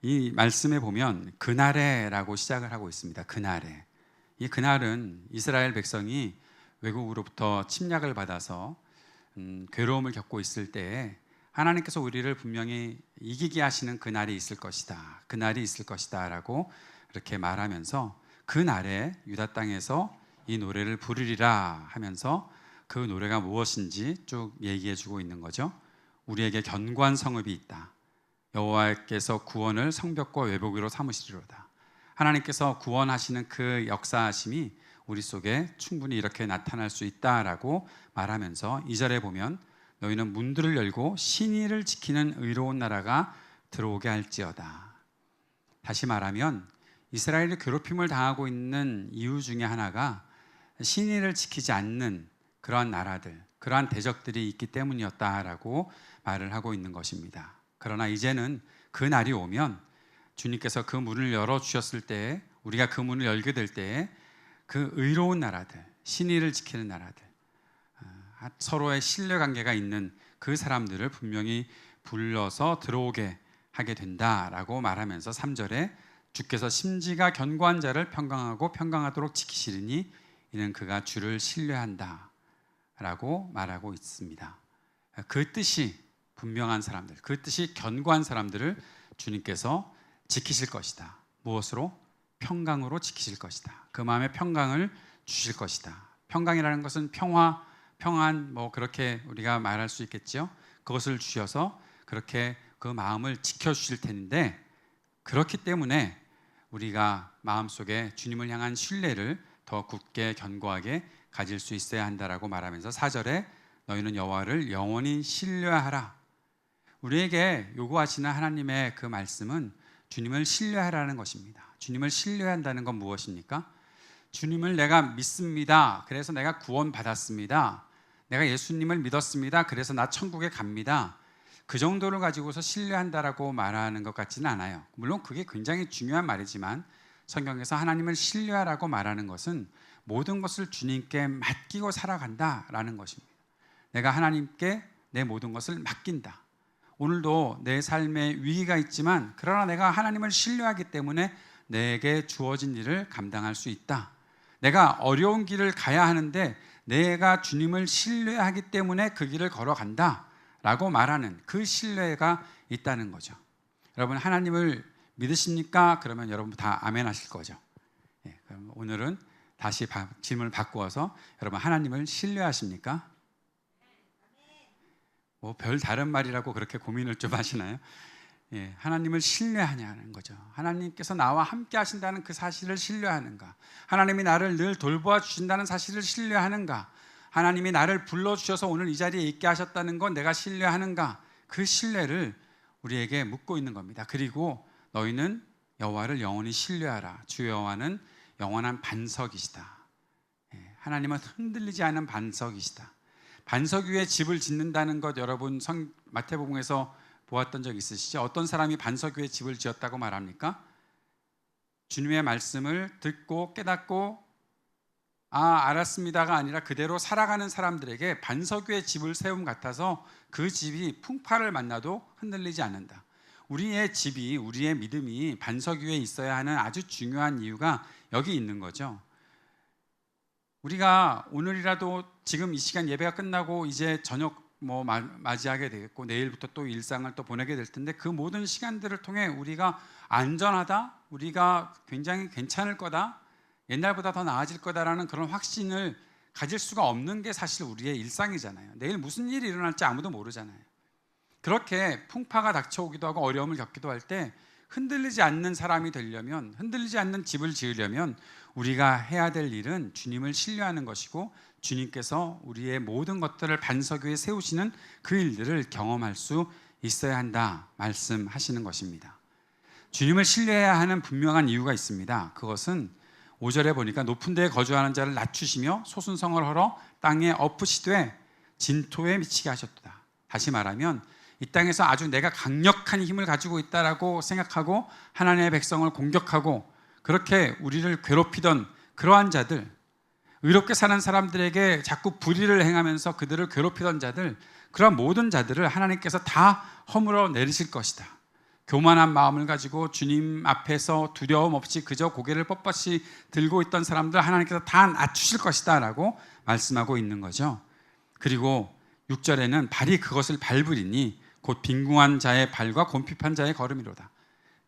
이 말씀에 보면 그날에라고 시작을 하고 있습니다. 그날에. 이 그날은 이스라엘 백성이 외국으로부터 침략을 받아서 괴로움을 겪고 있을 때에 하나님께서 우리를 분명히 이기게 하시는 그날이 있을 것이다. 그날이 있을 것이다 라고 이렇게 말하면서 그날에 유다 땅에서 이 노래를 부르리라 하면서 그 노래가 무엇인지 쭉 얘기해 주고 있는 거죠. 우리에게 견고한 성읍이 있다. 여호와께서 구원을 성벽과 외복 위로 삼으시리로다. 하나님께서 구원하시는 그 역사하심이 우리 속에 충분히 이렇게 나타날 수 있다라고 말하면서 2절에 보면 너희는 문들을 열고 신의를 지키는 의로운 나라가 들어오게 할지어다. 다시 말하면 이스라엘이 괴롭힘을 당하고 있는 이유 중에 하나가 신의를 지키지 않는 그러한 나라들, 그러한 대적들이 있기 때문이었다라고 말을 하고 있는 것입니다. 그러나 이제는 그 날이 오면 주님께서 그 문을 열어주셨을 때에 우리가 그 문을 열게 될 때에 그 의로운 나라들, 신의를 지키는 나라들, 서로의 신뢰관계가 있는 그 사람들을 분명히 불러서 들어오게 하게 된다라고 말하면서 3절에 주께서 심지가 견고한 자를 평강하고 평강하도록 지키시리니 이는 그가 주를 신뢰한다 라고 말하고 있습니다. 그 뜻이 분명한 사람들, 그 뜻이 견고한 사람들을 주님께서 지키실 것이다. 무엇으로? 평강으로 지키실 것이다. 그 마음에 평강을 주실 것이다. 평강이라는 것은 평화, 평안 그렇게 우리가 말할 수 있겠죠. 그것을 주셔서 그렇게 그 마음을 지켜주실 텐데 그렇기 때문에 우리가 마음속에 주님을 향한 신뢰를 더 굳게 견고하게 가질 수 있어야 한다라고 말하면서 4절에 너희는 여호와를 영원히 신뢰하라. 우리에게 요구하시는 하나님의 그 말씀은 주님을 신뢰하라는 것입니다. 주님을 신뢰한다는 건 무엇입니까? 주님을 내가 믿습니다. 그래서 내가 구원받았습니다. 내가 예수님을 믿었습니다. 그래서 나 천국에 갑니다. 그 정도를 가지고서 신뢰한다라고 말하는 것 같지는 않아요. 물론 그게 굉장히 중요한 말이지만 성경에서 하나님을 신뢰하라고 말하는 것은 모든 것을 주님께 맡기고 살아간다라는 것입니다. 내가 하나님께 내 모든 것을 맡긴다. 오늘도 내 삶에 위기가 있지만 그러나 내가 하나님을 신뢰하기 때문에 내게 주어진 일을 감당할 수 있다. 내가 어려운 길을 가야 하는데 내가 주님을 신뢰하기 때문에 그 길을 걸어간다 라고 말하는 그 신뢰가 있다는 거죠. 여러분 하나님을 믿으십니까? 그러면 여러분 다 아멘 하실 거죠. 그럼 오늘은 다시 질문을 바꾸어서 여러분 하나님을 신뢰하십니까? 별 다른 말이라고 그렇게 고민을 좀 하시나요? 하나님을 신뢰하냐는 거죠. 하나님께서 나와 함께 하신다는 그 사실을 신뢰하는가? 하나님이 나를 늘 돌보아 주신다는 사실을 신뢰하는가? 하나님이 나를 불러주셔서 오늘 이 자리에 있게 하셨다는 건 내가 신뢰하는가? 그 신뢰를 우리에게 묻고 있는 겁니다. 그리고 너희는 여호와를 영원히 신뢰하라. 주 여호와는 영원한 반석이시다. 하나님은 흔들리지 않은 반석이시다. 반석 위에 집을 짓는다는 것 여러분 마태복음에서 보았던 적 있으시죠? 어떤 사람이 반석 위에 집을 지었다고 말합니까? 주님의 말씀을 듣고 깨닫고 알았습니다가 아니라 그대로 살아가는 사람들에게 반석 위에 집을 세움 같아서 그 집이 풍파를 만나도 흔들리지 않는다. 우리의 집이, 우리의 믿음이 반석 위에 있어야 하는 아주 중요한 이유가 여기 있는 거죠. 우리가 오늘이라도 지금 이 시간 예배가 끝나고 이제 저녁 맞이하게 되겠고 내일부터 또 일상을 또 보내게 될 텐데 그 모든 시간들을 통해 우리가 안전하다, 우리가 굉장히 괜찮을 거다, 옛날보다 더 나아질 거다라는 그런 확신을 가질 수가 없는 게 사실 우리의 일상이잖아요. 내일 무슨 일이 일어날지 아무도 모르잖아요. 그렇게 풍파가 닥쳐오기도 하고 어려움을 겪기도 할 때 흔들리지 않는 사람이 되려면, 흔들리지 않는 집을 지으려면 우리가 해야 될 일은 주님을 신뢰하는 것이고 주님께서 우리의 모든 것들을 반석 위에 세우시는 그 일들을 경험할 수 있어야 한다 말씀하시는 것입니다. 주님을 신뢰해야 하는 분명한 이유가 있습니다. 그것은 5절에 보니까 높은 데에 거주하는 자를 낮추시며 소순성을 헐어 땅에 엎으시되 진토에 미치게 하셨도다. 다시 말하면 이 땅에서 아주 내가 강력한 힘을 가지고 있다라고 생각하고 하나님의 백성을 공격하고 그렇게 우리를 괴롭히던 그러한 자들, 의롭게 사는 사람들에게 자꾸 불의를 행하면서 그들을 괴롭히던 자들, 그러한 모든 자들을 하나님께서 다 허물어 내리실 것이다. 교만한 마음을 가지고 주님 앞에서 두려움 없이 그저 고개를 뻣뻣이 들고 있던 사람들 하나님께서 다 낮추실 것이다 라고 말씀하고 있는 거죠. 그리고 6절에는 발이 그것을 밟으리니 곧 빈궁한 자의 발과 곰핍한 자의 걸음이로다.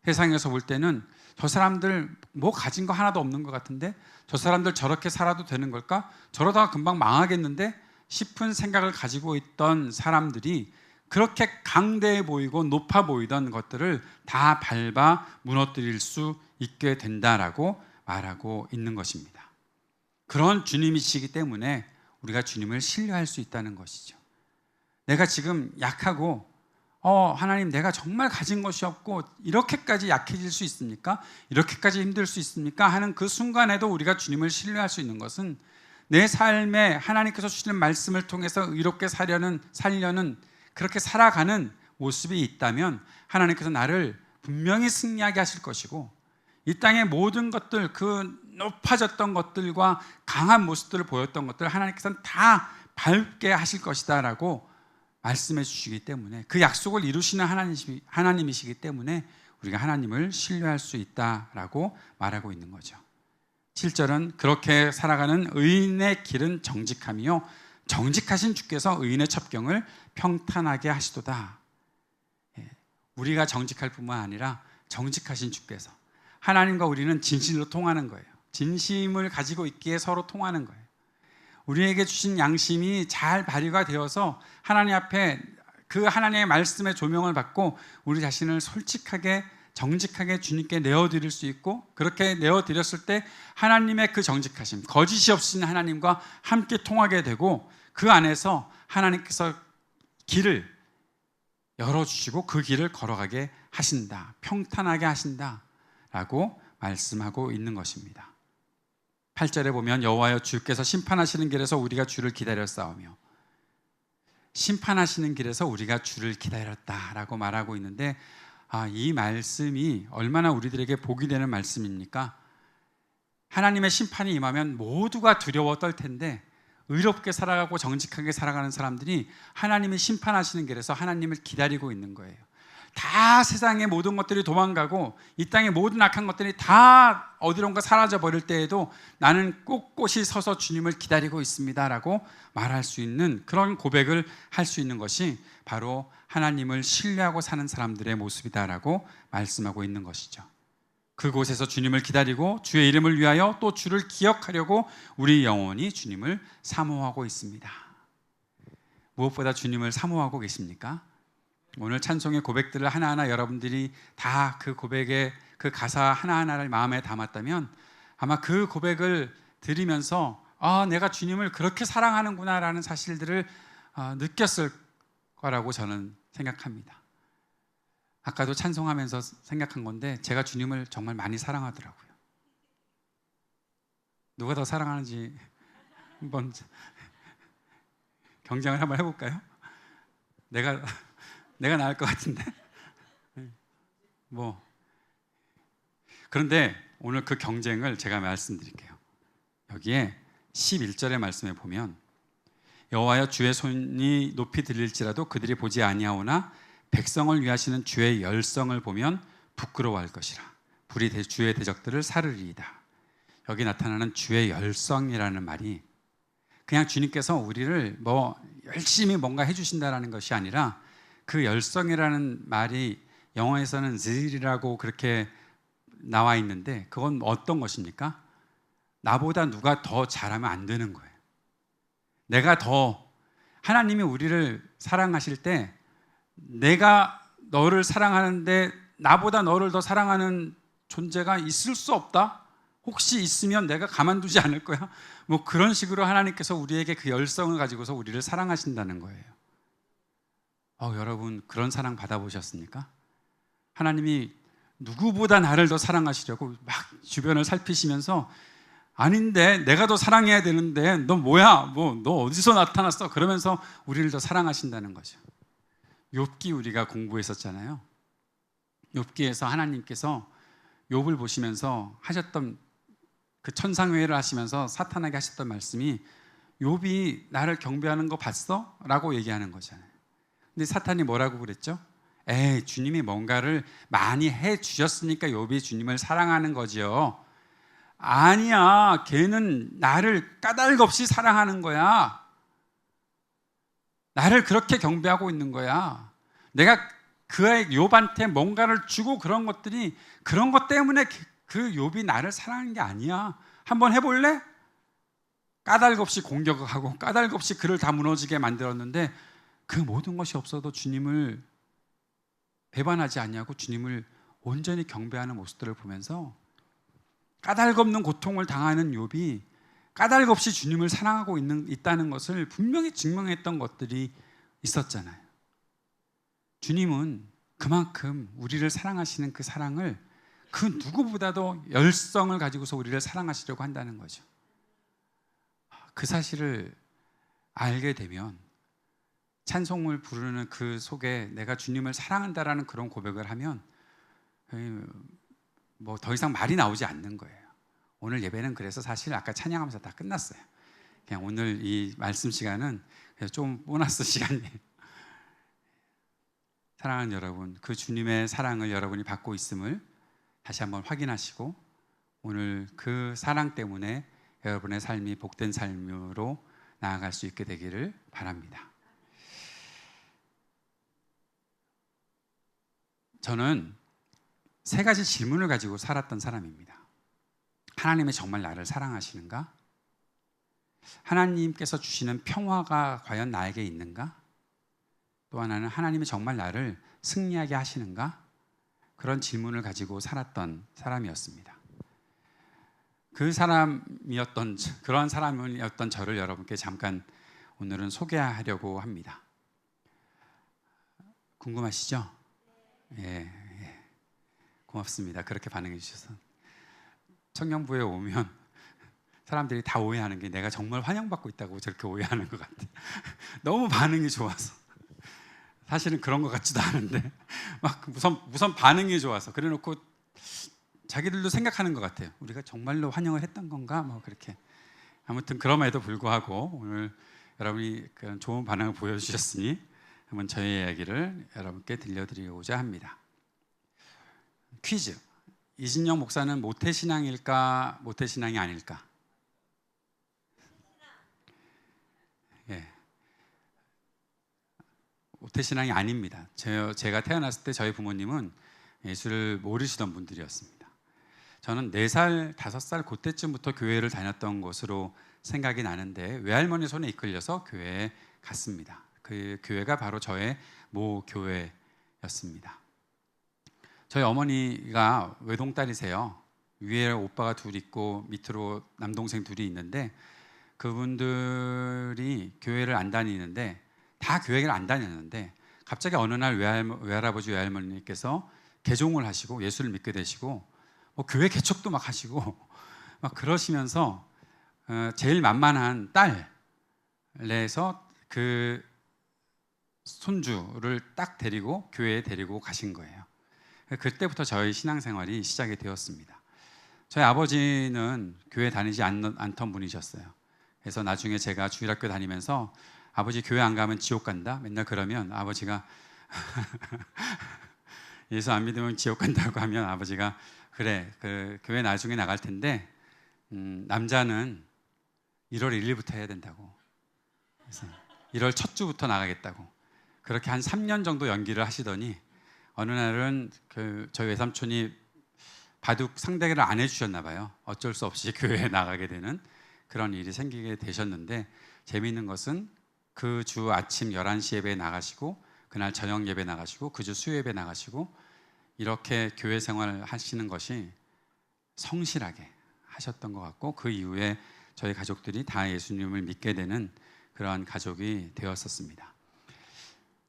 세상에서 볼 때는 저 사람들 뭐 가진 거 하나도 없는 것 같은데 저 사람들 저렇게 살아도 되는 걸까? 저러다가 금방 망하겠는데 싶은 생각을 가지고 있던 사람들이 그렇게 강대해 보이고 높아 보이던 것들을 다 밟아 무너뜨릴 수 있게 된다라고 말하고 있는 것입니다. 그런 주님이시기 때문에 우리가 주님을 신뢰할 수 있다는 것이죠. 내가 지금 약하고 하나님 내가 정말 가진 것이 없고 이렇게까지 약해질 수 있습니까? 이렇게까지 힘들 수 있습니까? 하는 그 순간에도 우리가 주님을 신뢰할 수 있는 것은 내 삶에 하나님께서 주시는 말씀을 통해서 의롭게 살려는 그렇게 살아가는 모습이 있다면 하나님께서 나를 분명히 승리하게 하실 것이고 이 땅의 모든 것들, 그 높아졌던 것들과 강한 모습들을 보였던 것들 하나님께서는 다 밟게 하실 것이다 라고 말씀해 주시기 때문에 그 약속을 이루시는 하나님이시기 때문에 우리가 하나님을 신뢰할 수 있다라고 말하고 있는 거죠. 7절은 그렇게 살아가는 의인의 길은 정직함이요 정직하신 주께서 의인의 첩경을 평탄하게 하시도다. 우리가 정직할 뿐만 아니라 정직하신 주께서 하나님과 우리는 진실로 통하는 거예요. 진심을 가지고 있기에 서로 통하는 거예요. 우리에게 주신 양심이 잘 발휘가 되어서 하나님 앞에 그 하나님의 말씀의 조명을 받고 우리 자신을 솔직하게 정직하게 주님께 내어드릴 수 있고 그렇게 내어드렸을 때 하나님의 그 정직하심, 거짓이 없으신 하나님과 함께 통하게 되고 그 안에서 하나님께서 길을 열어주시고 그 길을 걸어가게 하신다, 평탄하게 하신다 라고 말씀하고 있는 것입니다. 8절에 보면 여호와여 주께서 심판하시는 길에서 우리가 주를 기다렸사오며 심판하시는 길에서 우리가 주를 기다렸다라고 말하고 있는데 이 말씀이 얼마나 우리들에게 복이 되는 말씀입니까? 하나님의 심판이 임하면 모두가 두려워 떨 텐데 의롭게 살아가고 정직하게 살아가는 사람들이 하나님이 심판하시는 길에서 하나님을 기다리고 있는 거예요. 다 세상의 모든 것들이 도망가고 이 땅의 모든 악한 것들이 다 어디론가 사라져 버릴 때에도 나는 꼿꼿이 서서 주님을 기다리고 있습니다라고 말할 수 있는 그런 고백을 할 수 있는 것이 바로 하나님을 신뢰하고 사는 사람들의 모습이다라고 말씀하고 있는 것이죠. 그곳에서 주님을 기다리고 주의 이름을 위하여 또 주를 기억하려고 우리 영혼이 주님을 사모하고 있습니다. 무엇보다 주님을 사모하고 계십니까? 오늘 찬송의 고백들을 하나하나 여러분들이 다 그 고백의 그 가사 하나하나를 마음에 담았다면 아마 그 고백을 들으면서 내가 주님을 그렇게 사랑하는구나 라는 사실들을 느꼈을 거라고 저는 생각합니다. 아까도 찬송하면서 생각한 건데 제가 주님을 정말 많이 사랑하더라고요. 누가 더 사랑하는지 한번 경쟁을 한번 해볼까요? 내가 나을 것 같은데 그런데 오늘 그 경쟁을 제가 말씀드릴게요. 여기에 11절의 말씀에 보면 여호와여 주의 손이 높이 들릴지라도 그들이 보지 아니하오나 백성을 위하시는 주의 열성을 보면 부끄러워할 것이라 불이 주의 대적들을 사르리이다. 여기 나타나는 주의 열성이라는 말이 그냥 주님께서 우리를 열심히 뭔가 해주신다라는 것이 아니라 그 열성이라는 말이 영어에서는 zeal이라고 그렇게 나와 있는데 그건 어떤 것입니까? 나보다 누가 더 잘하면 안 되는 거예요. 하나님이 우리를 사랑하실 때 내가 너를 사랑하는데 나보다 너를 더 사랑하는 존재가 있을 수 없다? 혹시 있으면 내가 가만두지 않을 거야? 그런 식으로 하나님께서 우리에게 그 열성을 가지고서 우리를 사랑하신다는 거예요. 여러분 그런 사랑 받아보셨습니까? 하나님이 누구보다 나를 더 사랑하시려고 막 주변을 살피시면서 아닌데 내가 더 사랑해야 되는데 너 뭐야? 너 어디서 나타났어? 그러면서 우리를 더 사랑하신다는 거죠. 욥기 우리가 공부했었잖아요. 욥기에서 하나님께서 욥을 보시면서 하셨던 그 천상회의를 하시면서 사탄에게 하셨던 말씀이 욥이 나를 경배하는 거 봤어? 라고 얘기하는 거잖아요. 근데 사탄이 뭐라고 그랬죠? 주님이 뭔가를 많이 해 주셨으니까 욥이 주님을 사랑하는 거지요. 아니야, 걔는 나를 까닭없이 사랑하는 거야. 나를 그렇게 경배하고 있는 거야. 내가 그의 욥한테 뭔가를 주고 그런 것들이, 그런 것 때문에 그 욥이 나를 사랑하는 게 아니야. 한번 해볼래? 까닭없이 공격하고 까닭없이 그를 다 무너지게 만들었는데, 그 모든 것이 없어도 주님을 배반하지 않냐고 주님을 온전히 경배하는 모습들을 보면서 까닭없는 고통을 당하는 욥이 까닭없이 주님을 사랑하고 있다는 것을 분명히 증명했던 것들이 있었잖아요. 주님은 그만큼 우리를 사랑하시는 그 사랑을 그 누구보다도 열성을 가지고서 우리를 사랑하시려고 한다는 거죠. 그 사실을 알게 되면 찬송을 부르는 그 속에 내가 주님을 사랑한다라는 그런 고백을 하면 뭐 더 이상 말이 나오지 않는 거예요. 오늘 예배는 그래서 사실 아까 찬양하면서 다 끝났어요. 그냥 오늘 이 말씀 시간은 좀 보너스 시간이에요. 사랑하는 여러분, 그 주님의 사랑을 여러분이 받고 있음을 다시 한번 확인하시고 오늘 그 사랑 때문에 여러분의 삶이 복된 삶으로 나아갈 수 있게 되기를 바랍니다. 저는 3가지 질문을 가지고 살았던 사람입니다. 하나님이 정말 나를 사랑하시는가? 하나님께서 주시는 평화가 과연 나에게 있는가? 또 하나는 하나님이 정말 나를 승리하게 하시는가? 그런 질문을 가지고 살았던 사람이었습니다. 그런 사람이었던 저를 여러분께 잠깐 오늘은 소개하려고 합니다. 궁금하시죠? 예, 고맙습니다. 그렇게 반응해 주셔서. 청년부에 오면 사람들이 다 오해하는 게 내가 정말 환영받고 있다고 저렇게 오해하는 것 같아요. 너무 반응이 좋아서. 사실은 그런 것 같지도 않은데 막 우선 반응이 좋아서 그래놓고 자기들도 생각하는 것 같아요. 우리가 정말로 환영을 했던 건가? 뭐 그렇게. 아무튼 그럼에도 불구하고 오늘 여러분이 그런 좋은 반응을 보여주셨으니 한번 저의 이야기를 여러분께 들려드리고자 합니다. 퀴즈. 이진영 목사는 모태신앙일까? 모태신앙이 아닐까? 예. 모태신앙이 아닙니다. 제가 태어났을 때 저희 부모님은 예수를 모르시던 분들이었습니다. 저는 4살, 5살 그때쯤부터 교회를 다녔던 것으로 생각이 나는데 외할머니 손에 이끌려서 교회에 갔습니다. 그 교회가 바로 저의 모교회였습니다. 저희 어머니가 외동딸이세요. 위에 오빠가 둘 있고 밑으로 남동생 둘이 있는데 그분들이 교회를 안 다니는데 다 교회를 안 다녔는데 갑자기 어느 날 외할아버지 외할머니께서 개종을 하시고 예수를 믿게 되시고 뭐 교회 개척도 막 하시고 막 그러시면서 제일 만만한 딸 내에서 그 손주를 딱 데리고 교회에 데리고 가신 거예요. 그때부터 저희 신앙생활이 시작이 되었습니다. 저희 아버지는 교회 다니지 않던 분이셨어요. 그래서 나중에 제가 주일학교 다니면서 아버지 교회 안 가면 지옥 간다 맨날 그러면 아버지가 예수 안 믿으면 지옥 간다고 하면 아버지가 그래 그 교회 나중에 나갈 텐데 남자는 1월 1일부터 해야 된다고. 그래서 1월 첫 주부터 나가겠다고. 그렇게 한 3년 정도 연기를 하시더니 어느 날은 저희 외삼촌이 바둑 상대를 안 해주셨나 봐요. 어쩔 수 없이 교회에 나가게 되는 그런 일이 생기게 되셨는데 재미있는 것은 그 주 아침 11시 예배에 나가시고 그날 저녁 예배 나가시고 그 주 수요 예배 나가시고 이렇게 교회 생활을 하시는 것이 성실하게 하셨던 것 같고 그 이후에 저희 가족들이 다 예수님을 믿게 되는 그러한 가족이 되었었습니다.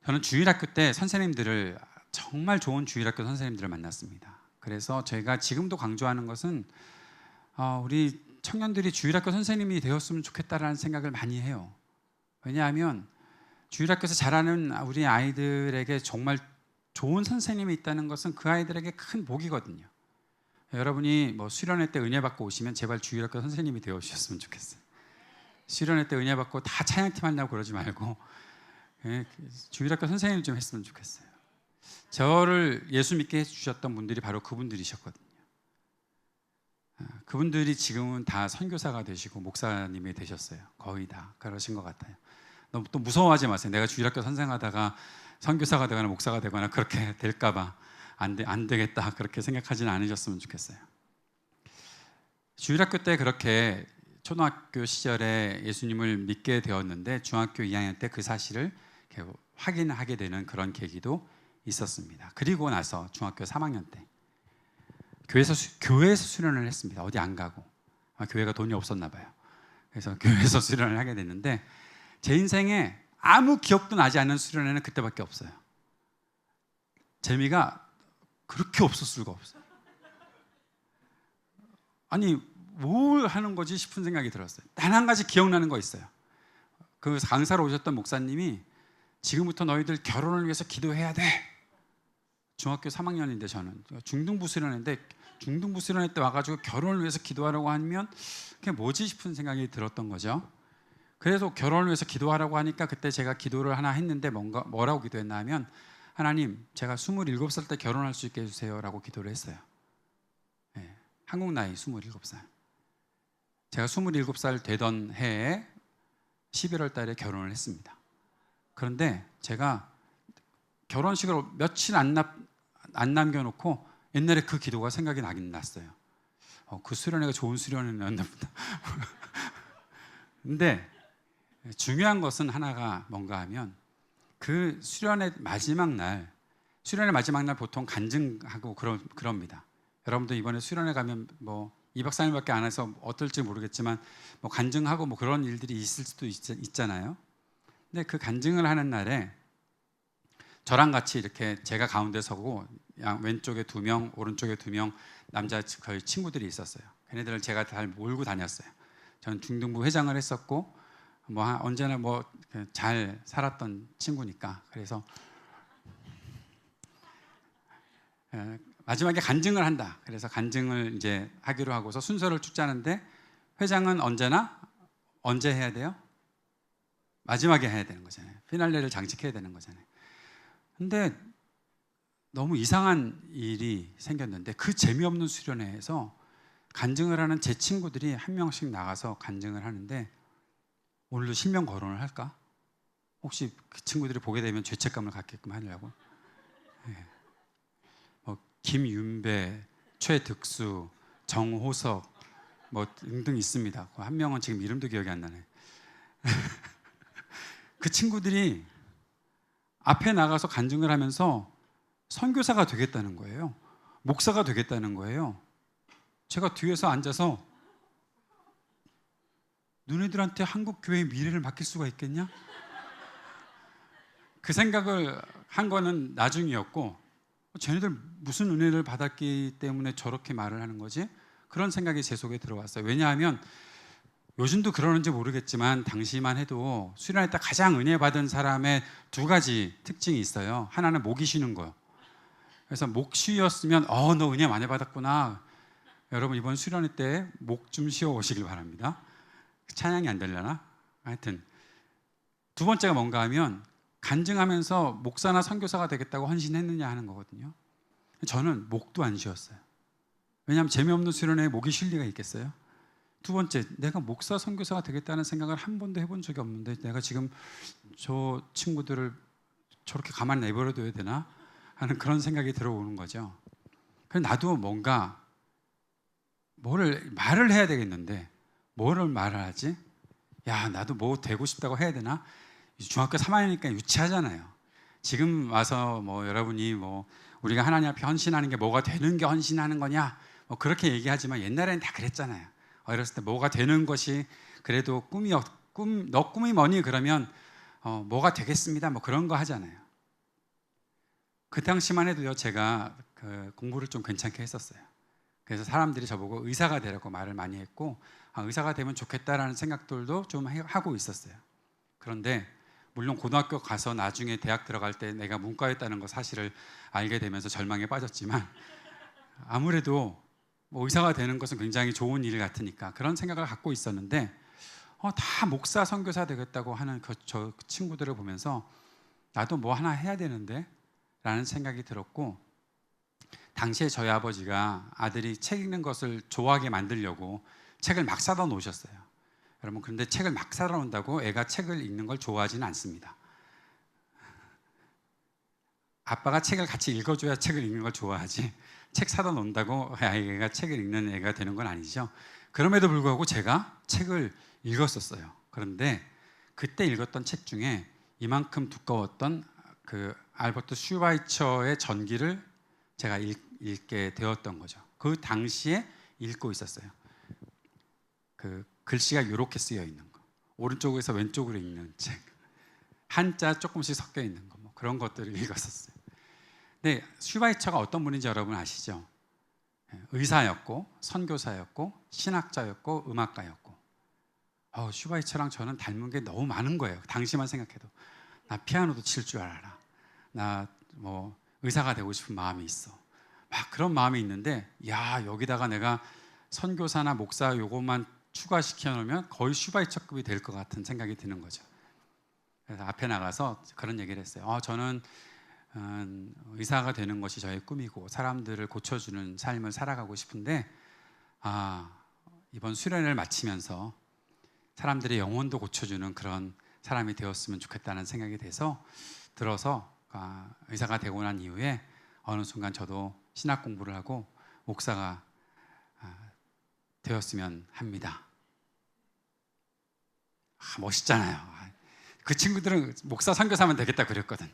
저는 주일학교 때 선생님들을 정말 좋은 주일학교 선생님들을 만났습니다. 그래서 제가 지금도 강조하는 것은 우리 청년들이 주일학교 선생님이 되었으면 좋겠다라는 생각을 많이 해요. 왜냐하면 주일학교에서 자라는 우리 아이들에게 정말 좋은 선생님이 있다는 것은 그 아이들에게 큰 복이거든요. 여러분이 뭐 수련회 때 은혜 받고 오시면 제발 주일학교 선생님이 되어 주셨으면 좋겠어요. 수련회 때 은혜 받고 다 찬양팀 한다고 그러지 말고 주일학교 선생님 좀 했으면 좋겠어요. 저를 예수 믿게 해주셨던 분들이 바로 그분들이셨거든요. 그분들이 지금은 다 선교사가 되시고 목사님이 되셨어요. 거의 다 그러신 것 같아요. 너무 또 무서워하지 마세요. 내가 주일학교 선생하다가 선교사가 되거나 목사가 되거나 그렇게 될까봐 안 되겠다 그렇게 생각하지는 않으셨으면 좋겠어요. 주일학교 때 그렇게 초등학교 시절에 예수님을 믿게 되었는데 중학교 2학년 때 그 사실을 확인하게 되는 그런 계기도 있었습니다. 그리고 나서 중학교 3학년 때 교회에서 수련을 했습니다. 어디 안 가고 교회가 돈이 없었나 봐요. 그래서 교회에서 수련을 하게 됐는데 제 인생에 아무 기억도 나지 않는 수련회는 그때밖에 없어요. 재미가 그렇게 없을 수가 없어요. 아니 뭘 하는 거지 싶은 생각이 들었어요. 단 한 가지 기억나는 거 있어요. 그 강사로 오셨던 목사님이 지금부터 너희들 결혼을 위해서 기도해야 돼. 중학교 3학년인데 저는 중등부 수련회인데 중등부 수련회 때 와가지고 결혼을 위해서 기도하라고 하면 그게 뭐지 싶은 생각이 들었던 거죠. 그래서 결혼을 위해서 기도하라고 하니까 그때 제가 기도를 하나 했는데 뭐라고 기도했나 하면 하나님 제가 27살 때 결혼할 수 있게 해주세요 라고 기도를 했어요. 네, 한국 나이 27살. 제가 27살 되던 해에 11월 달에 결혼을 했습니다. 그런데 제가 결혼식을 며칠 안 남겨놓고 옛날에 그 기도가 생각이 나긴 났어요. 그 수련회가 좋은 수련회였나 보다. 근데 중요한 것은 하나가 뭔가 하면 그 수련회 마지막 날 보통 간증하고 그럽니다. 여러분도 이번에 수련회 가면 뭐 2박 3일밖에 안 해서 어떨지 모르겠지만 뭐 간증하고 뭐 그런 일들이 있을 수도 있잖아요. 근데 그 간증을 하는 날에 저랑 같이 이렇게 제가 가운데 서고 왼쪽에 2명, 오른쪽에 2명 남자 거의 친구들이 있었어요. 걔네들을 제가 잘 몰고 다녔어요. 저는 중등부 회장을 했었고 뭐 언제나 뭐 잘 살았던 친구니까. 그래서 마지막에 간증을 한다. 그래서 간증을 이제 하기로 하고서 순서를 쭉 짜는데 회장은 언제 해야 돼요? 마지막에 해야 되는 거잖아요. 피날레를 장식해야 되는 거잖아요. 근데 너무 이상한 일이 생겼는데 그 재미없는 수련회에서 간증을 하는 제 친구들이 한 명씩 나가서 간증을 하는데 오늘도 실명 거론을 할까? 혹시 그 친구들이 보게 되면 죄책감을 갖게끔 하려고. 네. 김윤배, 최득수, 정호석 뭐 등등 있습니다. 한 명은 지금 이름도 기억이 안 나네. 그 친구들이 앞에 나가서 간증을 하면서 선교사가 되겠다는 거예요. 목사가 되겠다는 거예요. 제가 뒤에서 앉아서 너네들한테 한국 교회의 미래를 맡길 수가 있겠냐? 그 생각을 한 거는 나중이었고 쟤네들 무슨 은혜를 받았기 때문에 저렇게 말을 하는 거지? 그런 생각이 제 속에 들어왔어요. 왜냐하면 요즘도 그러는지 모르겠지만 당시만 해도 수련회 때 가장 은혜 받은 사람의 2가지 특징이 있어요. 하나는 목이 쉬는 거예요. 그래서 목 쉬었으면 너 은혜 많이 받았구나. 여러분 이번 수련회 때 목 좀 쉬어 오시길 바랍니다. 찬양이 안 되려나? 하여튼 2번째가 뭔가 하면 간증하면서 목사나 선교사가 되겠다고 헌신했느냐 하는 거거든요. 저는 목도 안 쉬었어요. 왜냐하면 재미없는 수련회에 목이 쉴 리가 있겠어요? 2번째, 내가 목사 선교사가 되겠다는 생각을 한 번도 해본 적이 없는데 내가 지금 저 친구들을 저렇게 가만히 내버려둬야 되나 하는 그런 생각이 들어오는 거죠. 그래서 나도 뭔가 말을 해야 되겠는데 뭐를 말을 하지? 야, 나도 뭐 되고 싶다고 해야 되나? 중학교 3학년이니까 유치하잖아요. 지금 와서 뭐 여러분이 뭐 우리가 하나님 앞에 헌신하는 게 뭐가 되는 게 헌신하는 거냐? 뭐 그렇게 얘기하지만 옛날에는 다 그랬잖아요. 어렸을 때 뭐가 되는 것이 그래도 너 꿈이 뭐니? 그러면 뭐가 되겠습니다. 뭐 그런 거 하잖아요. 그 당시만 해도요, 제가 그 공부를 좀 괜찮게 했었어요. 그래서 사람들이 저보고 의사가 되라고 말을 많이 했고 의사가 되면 좋겠다라는 생각들도 좀 하고 있었어요. 그런데 물론 고등학교 가서 나중에 대학 들어갈 때 내가 문과였다는 거 사실을 알게 되면서 절망에 빠졌지만 아무래도 뭐 의사가 되는 것은 굉장히 좋은 일 같으니까 그런 생각을 갖고 있었는데 다 목사 선교사 되겠다고 하는 저 친구들을 보면서 나도 뭐 하나 해야 되는데 라는 생각이 들었고, 당시에 저희 아버지가 아들이 책 읽는 것을 좋아하게 만들려고 책을 막 사다 놓으셨어요. 여러분, 그런데 책을 막 사다 놓는다고 애가 책을 읽는 걸 좋아하지는 않습니다. 아빠가 책을 같이 읽어줘야 책을 읽는 걸 좋아하지, 책 사다 놓는다고 아이가 책을 읽는 애가 되는 건 아니죠. 그럼에도 불구하고 제가 책을 읽었었어요. 그런데 그때 읽었던 책 중에 이만큼 두꺼웠던 그 알버트 슈바이처의 전기를 제가 읽게 되었던 거죠. 그 당시에 읽고 있었어요. 그 글씨가 이렇게 쓰여 있는 거, 오른쪽에서 왼쪽으로 읽는 책, 한자 조금씩 섞여 있는 거, 뭐 그런 것들을 읽었었어요. 근데 슈바이처가 어떤 분인지 여러분 아시죠? 의사였고 선교사였고 신학자였고 음악가였고, 슈바이처랑 저는 닮은 게 너무 많은 거예요. 당시만 생각해도. 나 피아노도 칠 줄 알아, 나 뭐 의사가 되고 싶은 마음이 있어, 막 그런 마음이 있는데, 야, 여기다가 내가 선교사나 목사 요것만 추가시켜 놓으면 거의 슈바이처급이 될 것 같은 생각이 드는 거죠. 그래서 앞에 나가서 그런 얘기를 했어요. 저는 의사가 되는 것이 저의 꿈이고 사람들을 고쳐주는 삶을 살아가고 싶은데, 이번 수련을 마치면서 사람들의 영혼도 고쳐주는 그런 사람이 되었으면 좋겠다는 생각이 들어서 의사가 되고 난 이후에 어느 순간 저도 신학 공부를 하고 목사가 되었으면 합니다. 멋있잖아요. 그 친구들은 목사 선교사면 되겠다 그랬거든.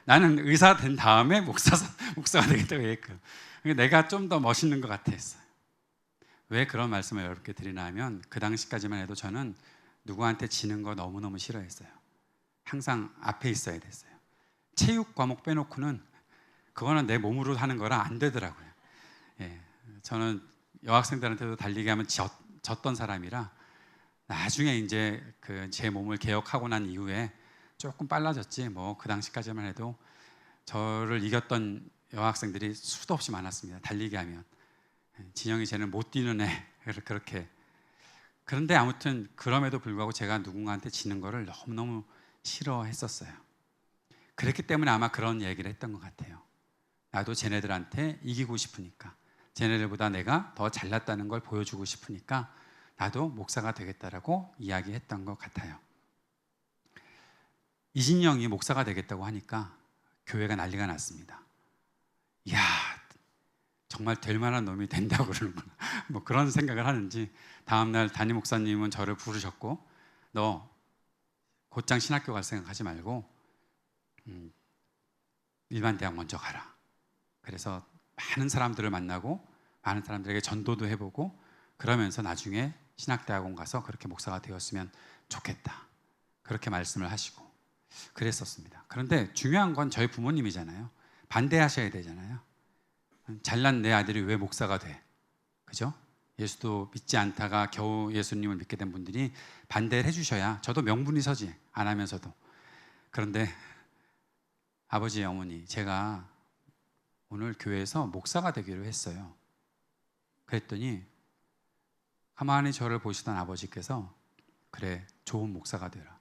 나는 의사 된 다음에 목사가 되겠다고 했거든. 내가 좀 더 멋있는 것 같았어요. 왜 그런 말씀을 여러분께 드리나 하면, 그 당시까지만 해도 저는 누구한테 지는 거 너무너무 싫어했어요. 항상 앞에 있어야 됐어요. 체육 과목 빼놓고는 그거는 내 몸으로 하는 거라 안 되더라고요. 저는 여학생들한테도 달리기 하면 졌던 사람이라, 나중에 이제 제 몸을 개혁하고 난 이후에 조금 빨라졌지, 뭐 그 당시까지만 해도 저를 이겼던 여학생들이 수도 없이 많았습니다. 달리기 하면 진영이 쟤는 못 뛰는 애, 그렇게. 그런데 아무튼 그럼에도 불구하고 제가 누군가한테 지는 거를 너무너무 싫어했었어요. 그랬기 때문에 아마 그런 얘기를 했던 것 같아요. 나도 쟤네들한테 이기고 싶으니까, 쟤네들보다 내가 더 잘났다는 걸 보여주고 싶으니까 나도 목사가 되겠다라고 이야기했던 것 같아요. 이진영이 목사가 되겠다고 하니까 교회가 난리가 났습니다. 이야, 정말 될 만한 놈이 된다고 그러는구나. 뭐 그런 생각을 하는지, 다음날 담임 목사님은 저를 부르셨고, 너 곧장 신학교 갈 생각하지 말고 일반 대학 먼저 가라. 그래서 많은 사람들을 만나고 많은 사람들에게 전도도 해보고, 그러면서 나중에 신학대학원 가서 그렇게 목사가 되었으면 좋겠다, 그렇게 말씀을 하시고 그랬었습니다. 그런데 중요한 건 저희 부모님이잖아요. 반대하셔야 되잖아요. 잘난 내 아들이 왜 목사가 돼? 그죠? 예수도 믿지 않다가 겨우 예수님을 믿게 된 분들이 반대를 해주셔야 저도 명분이 서지, 안 하면서도. 그런데 아버지, 어머니, 제가 오늘 교회에서 목사가 되기로 했어요. 그랬더니 가만히 저를 보시던 아버지께서, 그래, 좋은 목사가 되라.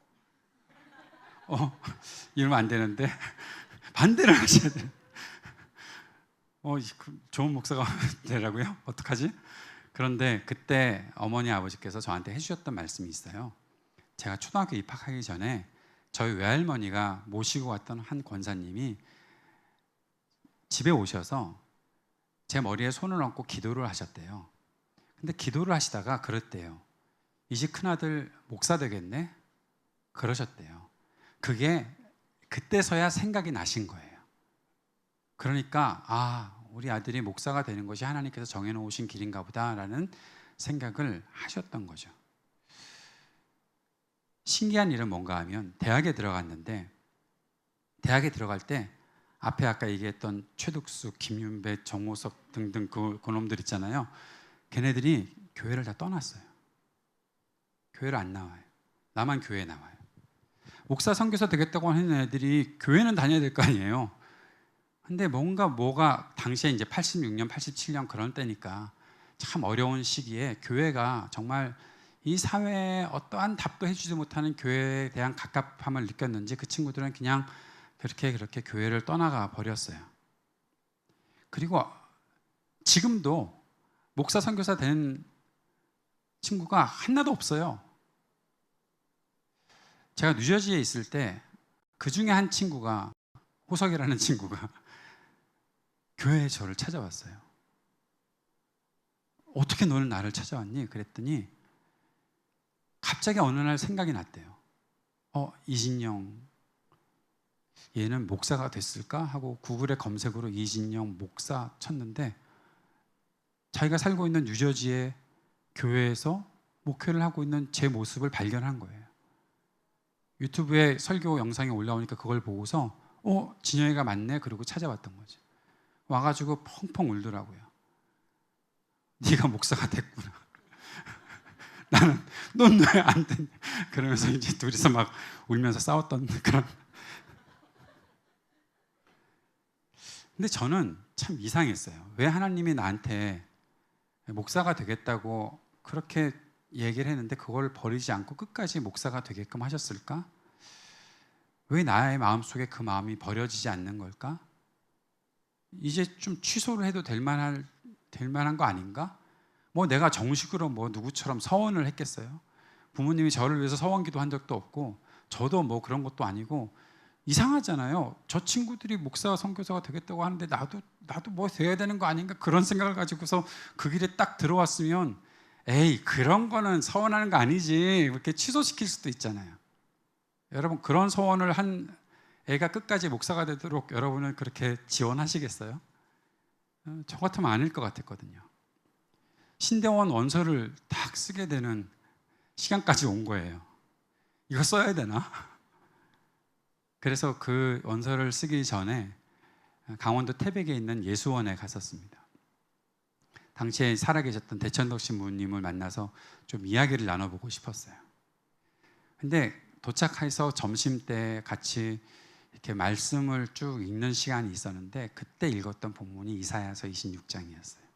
이러면 안 되는데 반대를 하셔야 돼요. 좋은 목사가 되라고요? 어떡하지? 그런데 그때 어머니 아버지께서 저한테 해주셨던 말씀이 있어요. 제가 초등학교 입학하기 전에 저희 외할머니가 모시고 왔던 한 권사님이 집에 오셔서 제 머리에 손을 얹고 기도를 하셨대요. 근데 기도를 하시다가 그랬대요. 이 집 큰아들 목사 되겠네? 그러셨대요. 그게 그때서야 생각이 나신 거예요. 그러니까 우리 아들이 목사가 되는 것이 하나님께서 정해놓으신 길인가 보다라는 생각을 하셨던 거죠. 신기한 일은 뭔가 하면, 대학에 들어갔는데, 대학에 들어갈 때 앞에 아까 얘기했던 최득수, 김윤배, 정호석 등등 그놈들 있잖아요. 걔네들이 교회를 다 떠났어요. 교회를 안 나와요. 나만 교회에 나와요. 목사 선교사 되겠다고 하는 애들이 교회는 다녀야 될 거 아니에요. 근데 뭐가 당시에 이제 86년, 87년 그런 때니까 참 어려운 시기에 교회가 정말 이 사회에 어떠한 답도 해주지 못하는 교회에 대한 갑갑함을 느꼈는지, 그 친구들은 그냥 그렇게 교회를 떠나가 버렸어요. 그리고 지금도 목사 선교사 된 친구가 하나도 없어요. 제가 뉴저지에 있을 때 그 중에 한 친구가, 호석이라는 친구가 교회에 저를 찾아왔어요. 어떻게 너는 나를 찾아왔니? 그랬더니 갑자기 어느 날 생각이 났대요. 이진영 얘는 목사가 됐을까? 하고 구글에 검색으로 이진영 목사 쳤는데 자기가 살고 있는 뉴저지의 교회에서 목회를 하고 있는 제 모습을 발견한 거예요. 유튜브에 설교 영상이 올라오니까 그걸 보고서 진영이가 맞네. 그러고 찾아왔던 거죠. 와가지고 펑펑 울더라고요. 네가 목사가 됐구나. 나는 넌 왜 안 됐냐. 그러면서 이제 둘이서 막 울면서 싸웠던 그런. 근데 저는 참 이상했어요. 왜 하나님이 나한테 목사가 되겠다고 그렇게 얘기를 했는데 그걸 버리지 않고 끝까지 목사가 되게끔 하셨을까? 왜 나의 마음속에 그 마음이 버려지지 않는 걸까? 이제 좀 취소를 해도 될 만한 거 아닌가? 뭐 내가 정식으로 뭐 누구처럼 서원을 했겠어요? 부모님이 저를 위해서 서원기도 한 적도 없고 저도 뭐 그런 것도 아니고 이상하잖아요. 저 친구들이 목사와 선교사가 되겠다고 하는데 나도 뭐 돼야 되는 거 아닌가? 그런 생각을 가지고서 그 길에 딱 들어왔으면 에이 그런 거는 서원하는 거 아니지 이렇게 취소시킬 수도 있잖아요. 여러분 그런 서원을 한 애가 끝까지 목사가 되도록 여러분은 그렇게 지원하시겠어요? 저 같으면 아닐 것 같았거든요. 신대원 원서를 딱 쓰게 되는 시간까지 온 거예요. 이거 써야 되나? 그래서 그 원서를 쓰기 전에 강원도 태백에 있는 예수원에 갔었습니다. 당시에 살아계셨던 대천덕 신부님을 만나서 좀 이야기를 나눠보고 싶었어요. 근데 도착해서 점심때 같이 이렇게 말씀을 쭉 읽는 시간이 있었는데 그때 읽었던 본문이 이사야서 26장이었어요.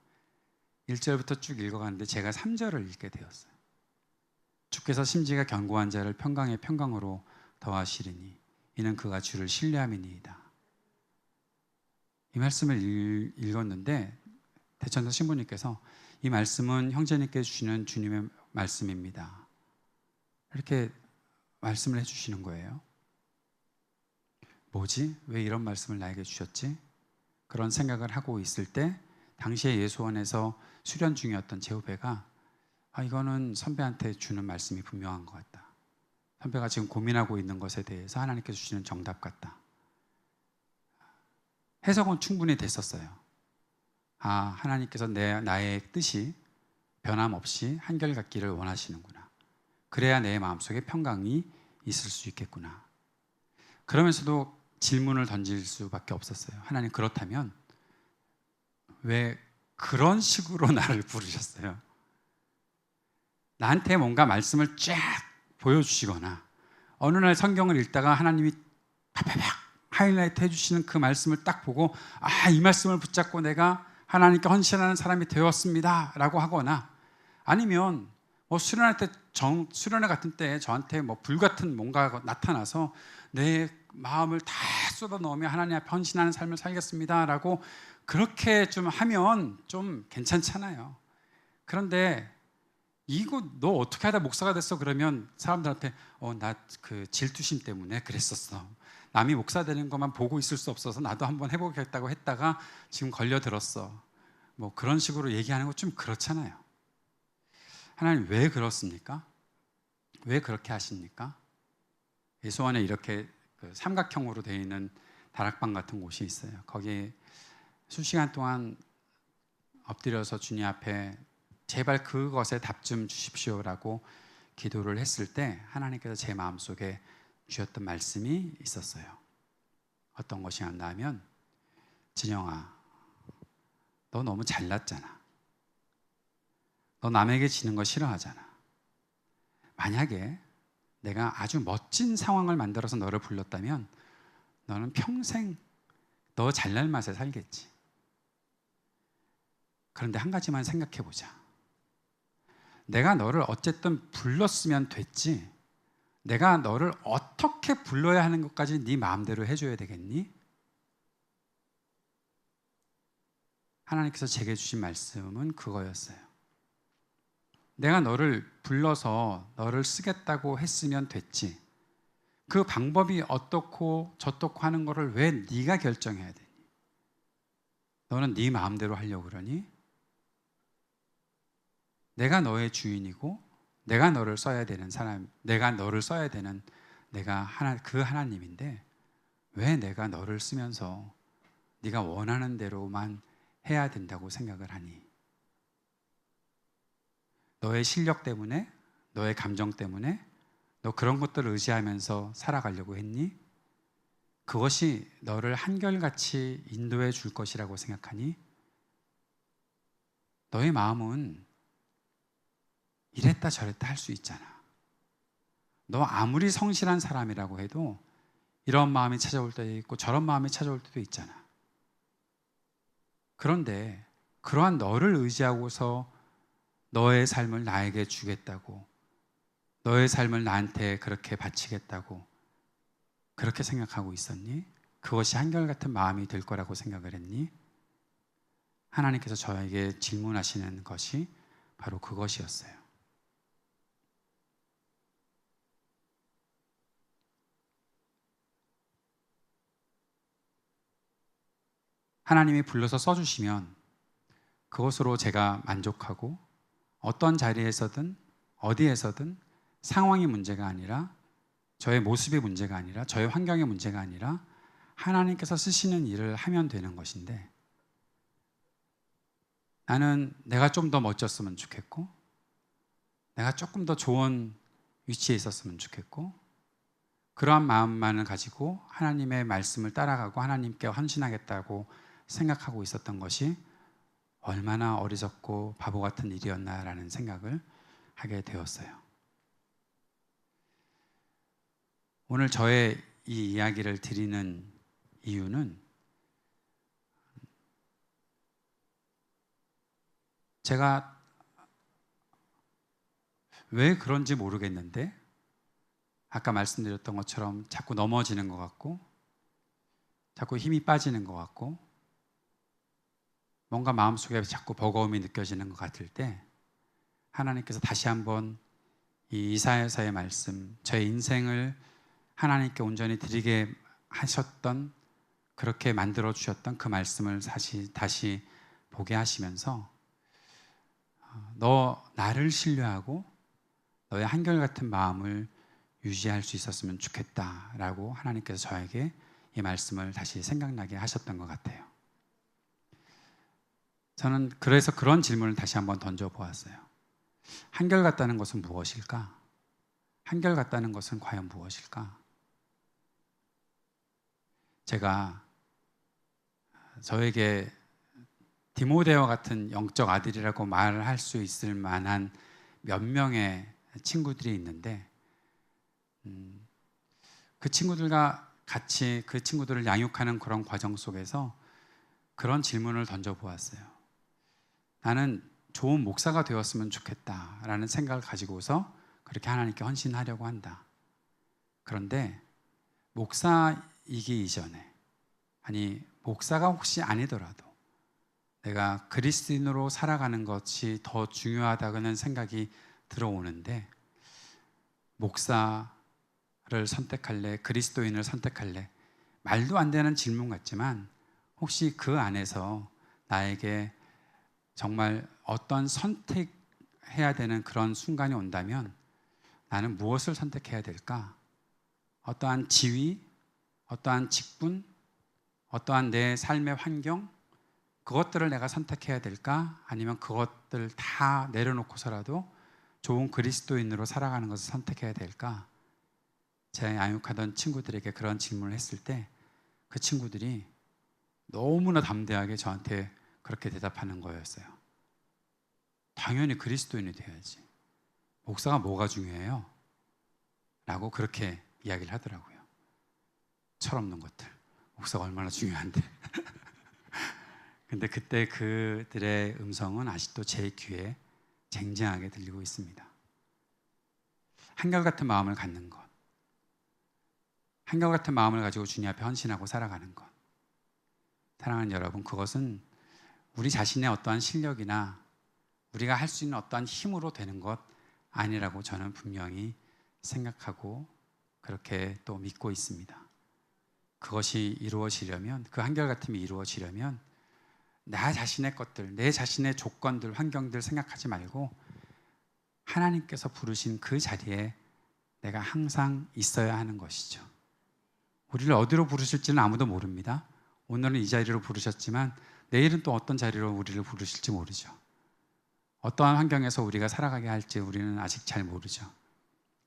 1절부터 쭉 읽어가는데 제가 3절을 읽게 되었어요. 주께서 심지가 견고한 자를 평강의 평강으로 더하시리니 이는 그가 주를 신뢰함이니이다. 이 말씀을 읽었는데 대천덕 신부님께서 이 말씀은 형제님께 주시는 주님의 말씀입니다. 이렇게 말씀을 해주시는 거예요. 뭐지? 왜 이런 말씀을 나에게 주셨지? 그런 생각을 하고 있을 때 당시에 예수원에서 수련 중이었던 제 후배가 이거는 선배한테 주는 말씀이 분명한 것 같다. 선배가 지금 고민하고 있는 것에 대해서 하나님께서 주시는 정답 같다. 해석은 충분히 됐었어요. 하나님께서 나의 뜻이 변함없이 한결같기를 원하시는구나. 그래야 내 마음속에 평강이 있을 수 있겠구나. 그러면서도 질문을 던질 수밖에 없었어요. 하나님 그렇다면 왜 그런 식으로 나를 부르셨어요? 나한테 뭔가 말씀을 쫙 보여주시거나 어느 날 성경을 읽다가 하나님이 팍팍팍 하이라이트 해주시는 그 말씀을 딱 보고 이 말씀을 붙잡고 내가 하나님께 헌신하는 사람이 되었습니다 라고 하거나 아니면 뭐 수련회 같은 때 저한테 뭐 불같은 뭔가가 나타나서 내 마음을 다 쏟아 넣으며 하나님 앞에 헌신하는 삶을 살겠습니다 라고 그렇게 좀 하면 좀 괜찮잖아요. 그런데 이거 너 어떻게 하다 목사가 됐어? 그러면 사람들한테 나 그 질투심 때문에 그랬었어. 남이 목사 되는 것만 보고 있을 수 없어서 나도 한번 해보겠다고 했다가 지금 걸려들었어. 뭐 그런 식으로 얘기하는 거 좀 그렇잖아요. 하나님 왜 그렇습니까? 왜 그렇게 하십니까? 예수원에 이렇게 그 삼각형으로 되어 있는 다락방 같은 곳이 있어요. 거기에 수시간 동안 엎드려서 주님 앞에 제발 그것에 답 좀 주십시오라고 기도를 했을 때 하나님께서 제 마음속에 주셨던 말씀이 있었어요. 어떤 것이었나 하면 진영아, 너 너무 잘났잖아. 너 남에게 지는 거 싫어하잖아. 만약에 내가 아주 멋진 상황을 만들어서 너를 불렀다면 너는 평생 너 잘날 맛에 살겠지. 그런데 한 가지만 생각해 보자. 내가 너를 어쨌든 불렀으면 됐지 내가 너를 어떻게 불러야 하는 것까지 네 마음대로 해줘야 되겠니? 하나님께서 제게 주신 말씀은 그거였어요. 내가 너를 불러서 너를 쓰겠다고 했으면 됐지. 그 방법이 어떻고 저떻고 하는 거를 왜 네가 결정해야 되니? 너는 네 마음대로 하려고 그러니? 내가 너의 주인이고 내가 너를 써야 되는 사람, 내가 너를 써야 되는 내가 그 하나님인데 왜 내가 너를 쓰면서 네가 원하는 대로만 해야 된다고 생각을 하니? 너의 실력 때문에, 너의 감정 때문에 너 그런 것들을 의지하면서 살아가려고 했니? 그것이 너를 한결같이 인도해 줄 것이라고 생각하니? 너의 마음은 이랬다 저랬다 할 수 있잖아. 너 아무리 성실한 사람이라고 해도 이런 마음이 찾아올 때도 있고 저런 마음이 찾아올 때도 있잖아. 그런데 그러한 너를 의지하고서 너의 삶을 나에게 주겠다고, 너의 삶을 나한테 그렇게 바치겠다고 그렇게 생각하고 있었니? 그것이 한결같은 마음이 될 거라고 생각을 했니? 하나님께서 저에게 질문하시는 것이 바로 그것이었어요. 하나님이 불러서 써주시면 그것으로 제가 만족하고 어떤 자리에서든 어디에서든 상황이 문제가 아니라 저의 모습이 문제가 아니라 저의 환경의 문제가 아니라 하나님께서 쓰시는 일을 하면 되는 것인데 나는 내가 좀 더 멋졌으면 좋겠고 내가 조금 더 좋은 위치에 있었으면 좋겠고 그러한 마음만을 가지고 하나님의 말씀을 따라가고 하나님께 헌신하겠다고 생각하고 있었던 것이 얼마나 어리석고 바보 같은 일이었나라는 생각을 하게 되었어요. 오늘 저의 이 이야기를 드리는 이유는 제가 왜 그런지 모르겠는데 아까 말씀드렸던 것처럼 자꾸 넘어지는 것 같고 자꾸 힘이 빠지는 것 같고 뭔가 마음속에 자꾸 버거움이 느껴지는 것 같을 때 하나님께서 다시 한번 이 이사야서의 말씀, 저의 인생을 하나님께 온전히 드리게 하셨던 그렇게 만들어 주셨던 그 말씀을 다시 보게 하시면서 너 나를 신뢰하고 너의 한결같은 마음을 유지할 수 있었으면 좋겠다라고 하나님께서 저에게 이 말씀을 다시 생각나게 하셨던 것 같아요. 저는 그래서 그런 질문을 다시 한번 던져보았어요. 한결같다는 것은 무엇일까? 한결같다는 것은 과연 무엇일까? 제가 저에게 디모데와 같은 영적 아들이라고 말을 할 수 있을 만한 몇 명의 친구들이 있는데 그 친구들과 같이 그 친구들을 양육하는 그런 과정 속에서 그런 질문을 던져보았어요. 나는 좋은 목사가 되었으면 좋겠다라는 생각을 가지고서 그렇게 하나님께 헌신하려고 한다. 그런데 목사이기 이전에 아니 목사가 혹시 아니더라도 내가 그리스도인으로 살아가는 것이 더 중요하다는 생각이 들어오는데 목사를 선택할래? 그리스도인을 선택할래? 말도 안 되는 질문 같지만 혹시 그 안에서 나에게 정말 어떤 선택해야 되는 그런 순간이 온다면 나는 무엇을 선택해야 될까? 어떠한 지위, 어떠한 직분, 어떠한 내 삶의 환경 그것들을 내가 선택해야 될까? 아니면 그것들 다 내려놓고서라도 좋은 그리스도인으로 살아가는 것을 선택해야 될까? 제 양육하던 친구들에게 그런 질문을 했을 때 그 친구들이 너무나 담대하게 저한테 그렇게 대답하는 거였어요. 당연히 그리스도인이 돼야지. 목사가 뭐가 중요해요? 라고 그렇게 이야기를 하더라고요. 철없는 것들. 목사가 얼마나 중요한데. 근데 그때 그들의 음성은 아직도 제 귀에 쟁쟁하게 들리고 있습니다. 한결같은 마음을 갖는 것. 한결같은 마음을 가지고 주님 앞에 헌신하고 살아가는 것. 사랑하는 여러분, 그것은 우리 자신의 어떠한 실력이나 우리가 할 수 있는 어떠한 힘으로 되는 것 아니라고 저는 분명히 생각하고 그렇게 또 믿고 있습니다. 그것이 이루어지려면, 그 한결같음이 이루어지려면 나 자신의 것들, 내 자신의 조건들, 환경들 생각하지 말고 하나님께서 부르신 그 자리에 내가 항상 있어야 하는 것이죠. 우리를 어디로 부르실지는 아무도 모릅니다. 오늘은 이 자리로 부르셨지만 내일은 또 어떤 자리로 우리를 부르실지 모르죠. 어떠한 환경에서 우리가 살아가게 할지 우리는 아직 잘 모르죠.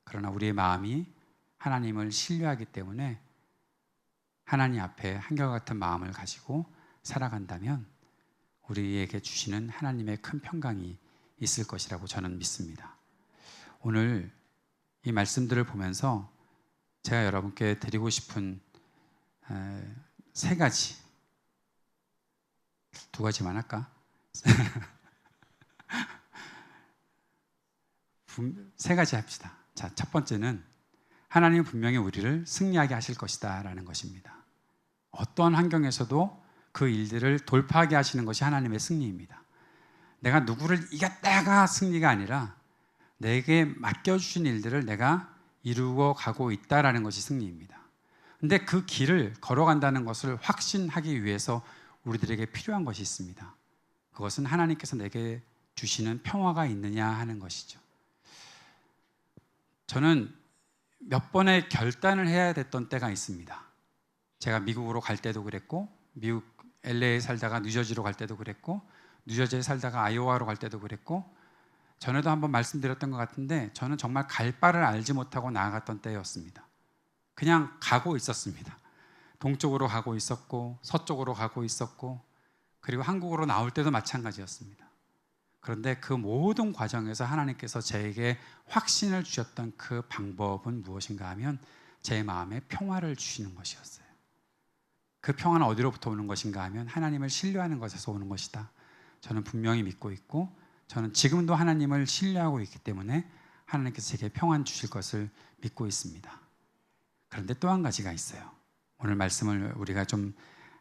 그러나 우리의 마음이 하나님을 신뢰하기 때문에 하나님 앞에 한결같은 마음을 가지고 살아간다면 우리에게 주시는 하나님의 큰 평강이 있을 것이라고 저는 믿습니다. 오늘 이 말씀들을 보면서 제가 여러분께 드리고 싶은 세 가지, 두 가지만 할까? 세 가지 합시다. 자, 첫 번째는 하나님은 분명히 우리를 승리하게 하실 것이다 라는 것입니다. 어떠한 환경에서도 그 일들을 돌파하게 하시는 것이 하나님의 승리입니다. 내가 누구를 이겼다가 승리가 아니라 내게 맡겨주신 일들을 내가 이루어 가고 있다라는 것이 승리입니다. 근데 그 길을 걸어간다는 것을 확신하기 위해서 우리들에게 필요한 것이 있습니다. 그것은 하나님께서 내게 주시는 평화가 있느냐 하는 것이죠. 저는 몇 번의 결단을 해야 됐던 때가 있습니다. 제가 미국으로 갈 때도 그랬고, 미국 LA에 살다가 뉴저지로 갈 때도 그랬고, 뉴저지에 살다가 아이오와로 갈 때도 그랬고, 전에도 한번 말씀드렸던 것 같은데 저는 정말 갈 바를 알지 못하고 나아갔던 때였습니다. 그냥 가고 있었습니다. 동쪽으로 가고 있었고 서쪽으로 가고 있었고 그리고 한국으로 나올 때도 마찬가지였습니다. 그런데 그 모든 과정에서 하나님께서 저에게 확신을 주셨던 그 방법은 무엇인가 하면 제 마음에 평화를 주시는 것이었어요. 그 평화는 어디로부터 오는 것인가 하면 하나님을 신뢰하는 것에서 오는 것이다. 저는 분명히 믿고 있고 저는 지금도 하나님을 신뢰하고 있기 때문에 하나님께서 제게 평안 주실 것을 믿고 있습니다. 그런데 또 한 가지가 있어요. 오늘 말씀을 우리가 좀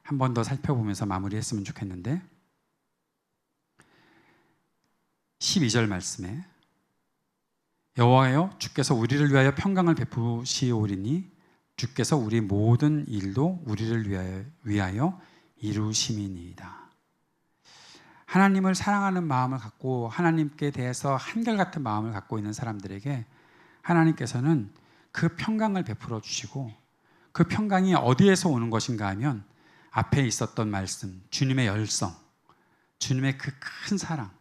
한 번 더 살펴보면서 마무리했으면 좋겠는데 12절 말씀에 여호와여 주께서 우리를 위하여 평강을 베푸시오리니 주께서 우리 모든 일도 우리를 위하여 이루심이니이다. 하나님을 사랑하는 마음을 갖고 하나님께 대해서 한결같은 마음을 갖고 있는 사람들에게 하나님께서는 그 평강을 베풀어 주시고 그 평강이 어디에서 오는 것인가 하면 앞에 있었던 말씀, 주님의 열성, 주님의 그 큰 사랑,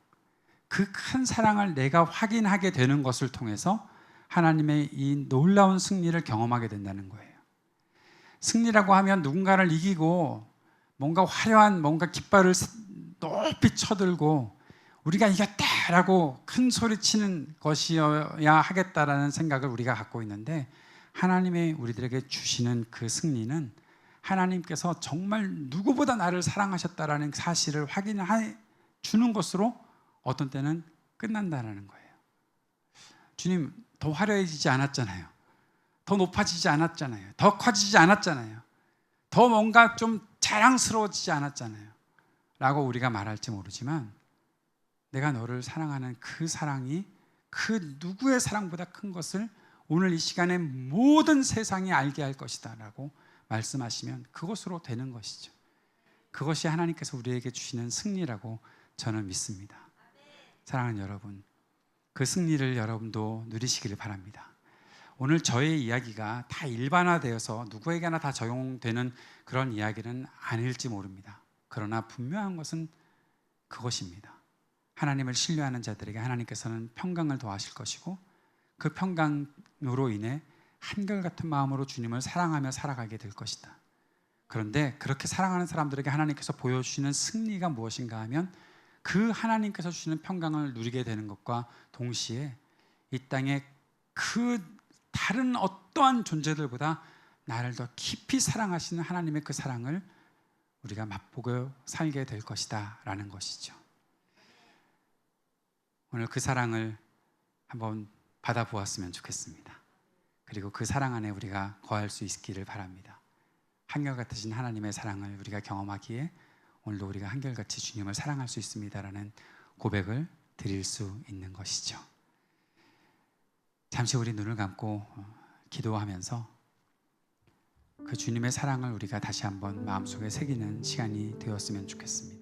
그 큰 사랑을 내가 확인하게 되는 것을 통해서 하나님의 이 놀라운 승리를 경험하게 된다는 거예요. 승리라고 하면 누군가를 이기고 뭔가 화려한 뭔가 깃발을 높이 쳐들고 우리가 이겼다라고 큰 소리치는 것이어야 하겠다라는 생각을 우리가 갖고 있는데 하나님의 우리들에게 주시는 그 승리는 하나님께서 정말 누구보다 나를 사랑하셨다라는 사실을 확인해 주는 것으로 어떤 때는 끝난다는 거예요. 주님 더 화려해지지 않았잖아요. 더 높아지지 않았잖아요. 더 커지지 않았잖아요. 더 뭔가 좀 자랑스러워지지 않았잖아요. 라고 우리가 말할지 모르지만 내가 너를 사랑하는 그 사랑이 그 누구의 사랑보다 큰 것을 오늘 이 시간에 모든 세상이 알게 할 것이다 라고 말씀하시면 그것으로 되는 것이죠. 그것이 하나님께서 우리에게 주시는 승리라고 저는 믿습니다. 사랑하는 여러분, 그 승리를 여러분도 누리시기를 바랍니다. 오늘 저의 이야기가 다 일반화되어서 누구에게나 다 적용되는 그런 이야기는 아닐지 모릅니다. 그러나 분명한 것은 그것입니다. 하나님을 신뢰하는 자들에게 하나님께서는 평강을 더하실 것이고 그 평강으로 인해 한결같은 마음으로 주님을 사랑하며 살아가게 될 것이다. 그런데 그렇게 사랑하는 사람들에게 하나님께서 보여주시는 승리가 무엇인가 하면 그 하나님께서 주시는 평강을 누리게 되는 것과 동시에 이 땅에 그 다른 어떠한 존재들보다 나를 더 깊이 사랑하시는 하나님의 그 사랑을 우리가 맛보고 살게 될 것이다 라는 것이죠. 오늘 그 사랑을 한번 받아보았으면 좋겠습니다. 그리고 그 사랑 안에 우리가 거할 수 있기를 바랍니다. 한결같으신 하나님의 사랑을 우리가 경험하기에 오늘도 우리가 한결같이 주님을 사랑할 수 있습니다라는 고백을 드릴 수 있는 것이죠. 잠시 우리 눈을 감고 기도하면서 그 주님의 사랑을 우리가 다시 한번 마음속에 새기는 시간이 되었으면 좋겠습니다.